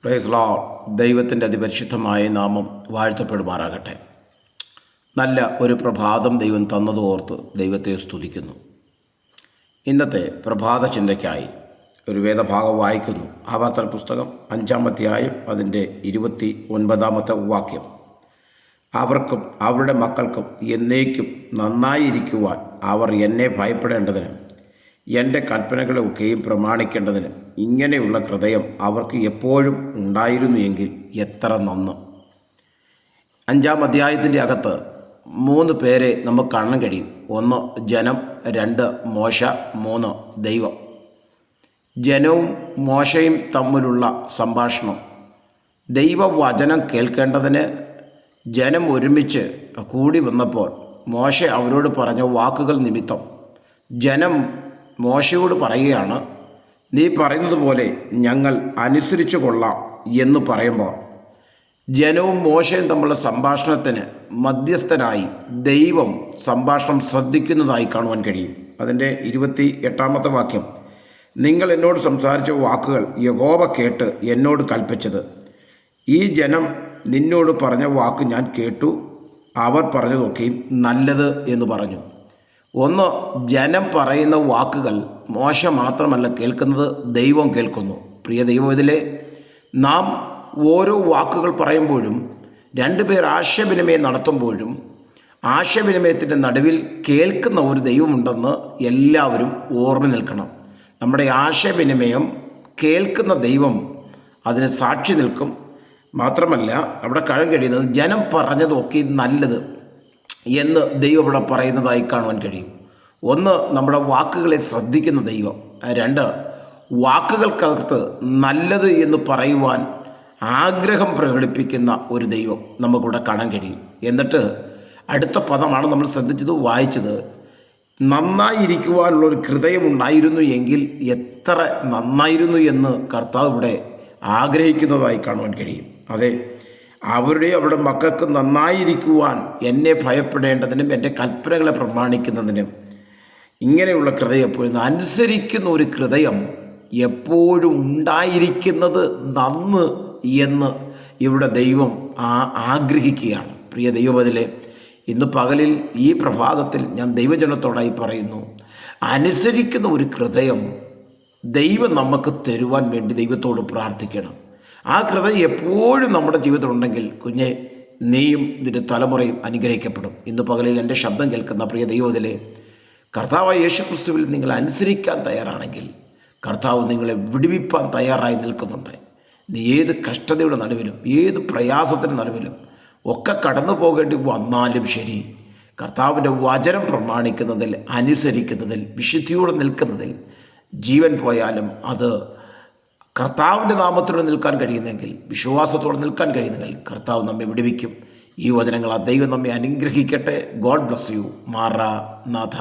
Praise Lord. ദൈവത്തിൻ്റെ അതിപരിശുദ്ധമായ നാമം വാഴ്ത്തപ്പെടുമാറാകട്ടെ. നല്ല ഒരു പ്രഭാതം ദൈവം തന്നതോർത്ത് ദൈവത്തെ സ്തുതിക്കുന്നു. ഇന്നത്തെ പ്രഭാത ചിന്തയ്ക്കായി ഒരു വേദഭാഗം വായിക്കുന്നു. ആവർത്തന പുസ്തകം 5-ാം അധ്യായം അതിൻ്റെ 29-ാമത്തെ വാക്യം. അവർക്കും അവരുടെ മക്കൾക്കും എന്നേക്കും നന്നായിരിക്കുവാൻ അവർ എന്നെ ഭയപ്പെടേണ്ടതിന് എൻ്റെ കൽപ്പനകളെ ഒക്കെയും പ്രമാണിക്കേണ്ടതിന് ഇങ്ങനെയുള്ള ഹൃദയം അവർക്ക് എപ്പോഴും ഉണ്ടായിരുന്നു എങ്കിൽ എത്ര നന്ന്. 5-ാം അധ്യായത്തിൻ്റെ അകത്ത് 3 പേരെ നമുക്ക് കാണാൻ കഴിയും. 1 ജനം, 2 മോശ, 3 ദൈവം. ജനവും മോശയും തമ്മിലുള്ള സംഭാഷണം. ദൈവവചനം കേൾക്കേണ്ടതിന് ജനം ഒരുമിച്ച് കൂടി വന്നപ്പോൾ മോശ അവരോട് പറഞ്ഞ വാക്കുകൾ നിമിത്തം ജനം മോശയോട് പറയുകയാണ്, നീ പറയുന്നത് പോലെ ഞങ്ങൾ അനുസരിച്ചു കൊള്ളാം എന്ന് പറയുമ്പോൾ ജനവും മോശയും തമ്മിലുള്ള സംഭാഷണത്തിന് മധ്യസ്ഥനായി ദൈവം സംഭാഷണം ശ്രദ്ധിക്കുന്നതായി കാണുവാൻ കഴിയും. അതിൻ്റെ 28-ാമത്തെ വാക്യം. നിങ്ങൾ എന്നോട് സംസാരിച്ച വാക്കുകൾ യഹോവ കേട്ട് എന്നോട് കൽപ്പിച്ചത്. ഈ ജനം നിന്നോട് പറഞ്ഞ വാക്ക് ഞാൻ കേട്ടു, അവർ പറഞ്ഞതൊക്കെയും നല്ലത് എന്ന് പറഞ്ഞു. 1 ജനം പറയുന്ന വാക്കുകൾ മോശ മാത്രമല്ല കേൾക്കുന്നത്, ദൈവം കേൾക്കുന്നു. പ്രിയ ദൈവത്തിലെ നാം ഓരോ വാക്കുകൾ പറയുമ്പോഴും 2 പേർ ആശയവിനിമയം നടത്തുമ്പോഴും ആശയവിനിമയത്തിൻ്റെ നടുവിൽ കേൾക്കുന്ന ഒരു ദൈവമുണ്ടെന്ന് എല്ലാവരും ഓർമ്മ നിൽക്കണം. നമ്മുടെ ആശയവിനിമയം കേൾക്കുന്ന ദൈവം അതിന് സാക്ഷി നിൽക്കും. മാത്രമല്ല അവിടെ കാണാൻ കഴിയുന്നത് ജനം പറഞ്ഞതൊക്കെ നല്ലത് എന്ന് ദൈവം ഇവിടെ പറയുന്നതായി കാണുവാൻ കഴിയും. 1 നമ്മുടെ വാക്കുകളെ ശ്രദ്ധിക്കുന്ന ദൈവം. 2 വാക്കുകൾക്കകത്ത് നല്ലത് എന്ന് പറയുവാൻ ആഗ്രഹം പ്രകടിപ്പിക്കുന്ന ഒരു ദൈവം നമുക്കിവിടെ കാണാൻ കഴിയും. എന്നിട്ട് അടുത്ത പദമാണ് നമ്മൾ ശ്രദ്ധിച്ചത്, വായിച്ചത്. നന്നായിരിക്കുവാനുള്ളൊരു ഹൃദയമുണ്ടായിരുന്നു എങ്കിൽ എത്ര നന്നായിരുന്നു എന്ന് കർത്താവ് ഇവിടെ ആഗ്രഹിക്കുന്നതായി കാണുവാൻ കഴിയും. അതെ, അവരുടെ മക്കൾക്ക് നന്നായിരിക്കുവാൻ എന്നെ ഭയപ്പെടേണ്ടതിനും എൻ്റെ കൽപ്പനകളെ പ്രമാണിക്കുന്നതിനും ഇങ്ങനെയുള്ള ഹൃദയം എപ്പോഴും അനുസരിക്കുന്ന ഒരു ഹൃദയം എപ്പോഴും ഉണ്ടായിരിക്കുന്നത് നന്ന് എന്ന് ഇവിടെ ദൈവം ആഗ്രഹിക്കുകയാണ്. പ്രിയ ദൈവത്തിലെ ഇന്ന് പകലിൽ ഈ പ്രഭാതത്തിൽ ഞാൻ ദൈവജനത്തോടായി പറയുന്നു, അനുസരിക്കുന്ന ഒരു ഹൃദയം ദൈവം നമുക്ക് തരുവാൻ വേണ്ടി ദൈവത്തോട് പ്രാർത്ഥിക്കണം. ആ ഹൃദയം എപ്പോഴും നമ്മുടെ ജീവിതത്തിലുണ്ടെങ്കിൽ കുഞ്ഞെ, നീയും നിന്റെ തലമുറയും അനുഗ്രഹിക്കപ്പെടും. ഇന്ന് പകലിൽ എൻ്റെ ശബ്ദം കേൾക്കുന്ന പ്രിയ ദൈവത്തിലെ കർത്താവായ യേശുക്രിസ്തുവിൽ നിങ്ങൾ അനുസരിക്കാൻ തയ്യാറാണെങ്കിൽ കർത്താവ് നിങ്ങളെ വിടുവിപ്പാൻ തയ്യാറായി നിൽക്കുന്നുണ്ട്. നീ ഏത് കഷ്ടതയുടെ നടുവിലും ഏത് പ്രയാസത്തിൻ്റെ നടുവിലും ഒക്കെ കടന്നു പോകേണ്ടി വന്നാലും ശരി, കർത്താവിൻ്റെ വചനം പ്രമാണിക്കുന്നതിൽ, അനുസരിക്കുന്നതിൽ, വിശുദ്ധിയോടെ നിൽക്കുന്നതിൽ ജീവൻ പോയാലും അത് കർത്താവിൻ്റെ നാമത്തോടെ നിൽക്കാൻ കഴിയുന്നെങ്കിൽ, വിശ്വാസത്തോടെ നിൽക്കാൻ കഴിയുന്നെങ്കിൽ കർത്താവ് നമ്മെ വിടുവിക്കും. ഈ വചനങ്ങൾ ആ ദൈവം നമ്മെ അനുഗ്രഹിക്കട്ടെ. God bless you. മാറാനാഥ.